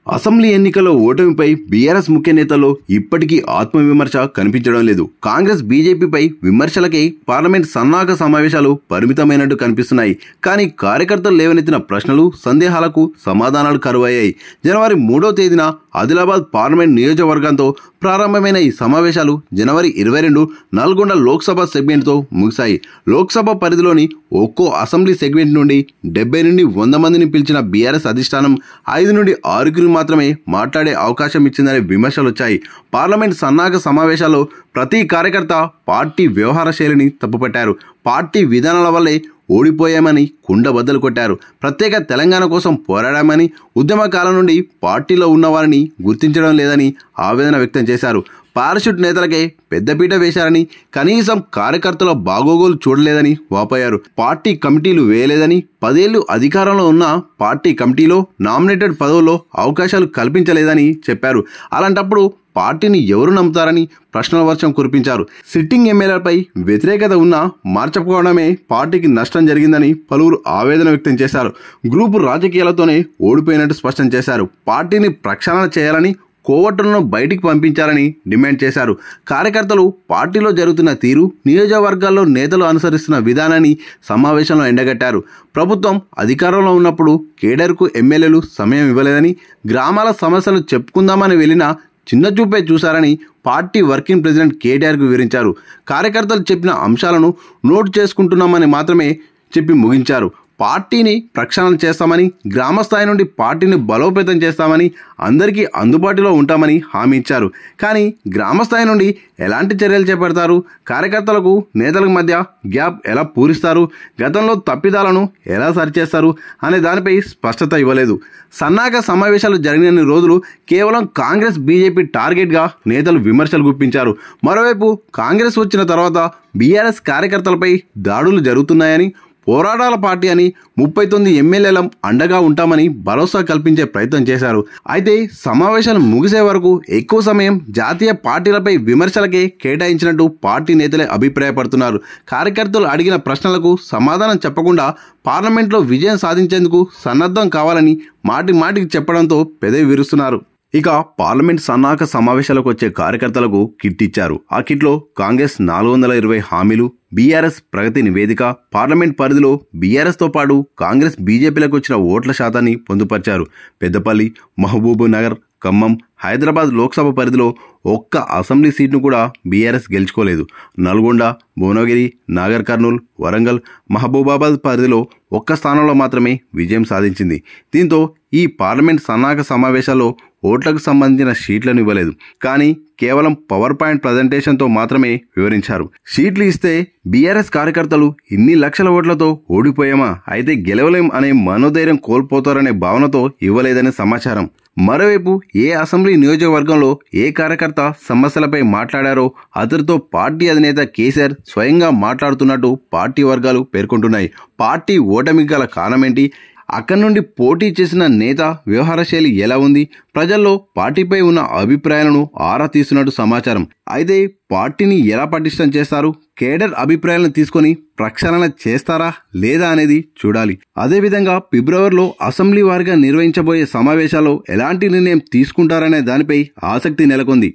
Assembly ఎన్నికల్లో ఓటమిపై BRS ముఖ్య నేతల్లో ఇప్పటికీ ఆత్మవిమర్శ కనిపించడం లేదు. కాంగ్రెస్ బీజేపీపై విమర్శలకే పార్లమెంట్ సన్నాహక సమావేశాలు పరిమితమైనట్టు కనిపిస్తున్నాయి. కానీ కార్యకర్తలు లేవనెత్తిన ప్రశ్నలు, సందేహాలకు సమాధానాలు కరువయ్యాయి. జనవరి 3వ తేదీన ఆదిలాబాద్ పార్లమెంట్ నియోజకవర్గంతో ప్రారంభమైన ఈ సమావేశాలు జనవరి 22 నల్గొండ లోక్సభ సెగ్మెంట్తో ముగిశాయి. లోక్సభ పరిధిలోని ఒక్కో అసెంబ్లీ సెగ్మెంట్ నుండి 70 నుండి 100 మందిని పిలిచిన బీఆర్ఎస్ అధిష్టానం 5 నుండి 6 మాత్రమే మాట్లాడే అవకాశం ఇచ్చిందనే విమర్శలు వచ్చాయి. పార్లమెంట్ సన్నాహక సమావేశాల్లో ప్రతి కార్యకర్త పార్టీ వ్యవహార శైలిని తప్పుపట్టారు. పార్టీ విధానాల వల్లే ఓడిపోయామని కుండబద్దలు కొట్టారు. ప్రత్యేక తెలంగాణ కోసం పోరాడామని, ఉద్యమ కాలం నుండి పార్టీలో ఉన్నవారిని గుర్తించడం లేదని ఆవేదన వ్యక్తం చేశారు. పారాషూట్ నేతలకే పెద్దపీట వేశారని, కనీసం కార్యకర్తల బాగోగులు చూడలేదని వాపోయారు. పార్టీ కమిటీలు వేయలేదని, 10 ఏళ్లు అధికారంలో ఉన్న పార్టీ కమిటీలో నామినేటెడ్ పదవుల్లో అవకాశాలు కల్పించలేదని చెప్పారు. అలాంటప్పుడు పార్టీని ఎవరు నమ్ముతారని ప్రశ్నల వర్షం కురిపించారు. సిట్టింగ్ ఎమ్మెల్యేలపై వ్యతిరేకత ఉన్నా మార్చకపోవడమే పార్టీకి నష్టం జరిగిందని పలువురు ఆవేదన వ్యక్తం చేశారు. గ్రూపు రాజకీయాలతోనే ఓడిపోయినట్టు స్పష్టం చేశారు. పార్టీని ప్రక్షాళన చేయాలని, కోవట్టులను బయటికి పంపించాలని డిమాండ్ చేశారు. కార్యకర్తలు పార్టీలో జరుగుతున్న తీరు, నియోజకవర్గాల్లో నేతలు అనుసరిస్తున్న విధానాన్ని సమావేశంలో ఎండగట్టారు. ప్రభుత్వం అధికారంలో ఉన్నప్పుడు కేడర్కు ఎమ్మెల్యేలు సమయం ఇవ్వలేదని, గ్రామాల సమస్యలు చెప్పుకుందామని వెళ్ళినా చిన్న చూపే చూశారని పార్టీ వర్కింగ్ ప్రెసిడెంట్ కేటీఆర్కు వివరించారు. కార్యకర్తలు చెప్పిన అంశాలను నోటు చేసుకుంటున్నామని మాత్రమే చెప్పి ముగించారు. పార్టీని ప్రక్షాళన చేస్తామని, గ్రామస్థాయి నుండి పార్టీని బలోపేతం చేస్తామని, అందరికీ అందుబాటులో ఉంటామని హామీ ఇచ్చారు. కానీ గ్రామస్థాయి నుండి ఎలాంటి చర్యలు చేపడతారు, కార్యకర్తలకు నేతలకు మధ్య గ్యాప్ ఎలా పూరిస్తారు, గతంలో తప్పిదాలను ఎలా సరిచేస్తారు అనే దానిపై స్పష్టత ఇవ్వలేదు. సన్నాహక సమావేశాలు జరిగిన రోజులు కేవలం కాంగ్రెస్ బీజేపీ టార్గెట్గా నేతలు విమర్శలు గుప్పించారు. మరోవైపు కాంగ్రెస్ వచ్చిన తర్వాత బీఆర్ఎస్ కార్యకర్తలపై దాడులు జరుగుతున్నాయని, పోరాటాల పార్టీ అని, 39 ఎమ్మెల్యేలం అండగా ఉంటామని భరోసా కల్పించే ప్రయత్నం చేశారు. అయితే సమావేశాలు ముగిసే వరకు ఎక్కువ సమయం జాతీయ పార్టీలపై విమర్శలకే కేటాయించినట్టు పార్టీ నేతలే అభిప్రాయపడుతున్నారు. కార్యకర్తలు అడిగిన ప్రశ్నలకు సమాధానం చెప్పకుండా పార్లమెంట్లో విజయం సాధించేందుకు సన్నద్ధం కావాలని మాటికి చెప్పడంతో పెదవి విరుస్తున్నారు. ఇక పార్లమెంట్ సన్నాహక సమావేశాలకు వచ్చే కార్యకర్తలకు కిట్ ఇచ్చారు. ఆ కిట్లో కాంగ్రెస్ 420 హామీలు, బీఆర్ఎస్ ప్రగతి నివేదిక, పార్లమెంట్ పరిధిలో బీఆర్ఎస్తో పాటు కాంగ్రెస్ బీజేపీలకు వచ్చిన ఓట్ల శాతాన్ని పొందుపరిచారు. పెద్దపల్లి, మహబూబ్ నగర్, ఖమ్మం, హైదరాబాద్ లోక్సభ పరిధిలో ఒక్క అసెంబ్లీ సీట్ను కూడా బీఆర్ఎస్ గెలుచుకోలేదు. నల్గొండ, భువనగిరి, నాగర్ కర్నూల్, వరంగల్, మహబూబాబాద్ పరిధిలో ఒక్క స్థానంలో మాత్రమే విజయం సాధించింది. దీంతో ఈ పార్లమెంట్ సన్నాహక సమావేశాల్లో ఓట్లకు సంబంధించిన షీట్లను ఇవ్వలేదు. కానీ కేవలం పవర్ పాయింట్ ప్రజెంటేషన్తో మాత్రమే వివరించారు. షీట్లు ఇస్తే బీఆర్ఎస్ కార్యకర్తలు ఇన్ని లక్షల ఓట్లతో ఓడిపోయామా, అయితే గెలవలేం అనే మనోధైర్యం కోల్పోతారనే భావనతో ఇవ్వలేదని సమాచారం. మరోవైపు ఏ అసెంబ్లీ నియోజకవర్గంలో ఏ కార్యకర్త సమస్యలపై మాట్లాడారో అతడితో పార్టీ అధినేత కేసీఆర్ స్వయంగా మాట్లాడుతున్నట్టు పార్టీ వర్గాలు పేర్కొంటున్నాయి. పార్టీ ఓటమికి గల కారణమేంటి, అక్కడి నుండి పోటీ చేసిన నేత వ్యవహార శైలి ఎలా ఉంది, ప్రజల్లో పార్టీపై ఉన్న అభిప్రాయాలను ఆరా తీస్తున్నట్టు సమాచారం. అయితే పార్టీని ఎలా పటిష్టం చేస్తారు, కేడర్ అభిప్రాయాలను తీసుకొని ప్రక్షాళన చేస్తారా లేదా అనేది చూడాలి. అదేవిధంగా ఫిబ్రవరిలో అసెంబ్లీ వారీగా నిర్వహించబోయే సమావేశాల్లో ఎలాంటి నిర్ణయం తీసుకుంటారనే దానిపై ఆసక్తి నెలకొంది.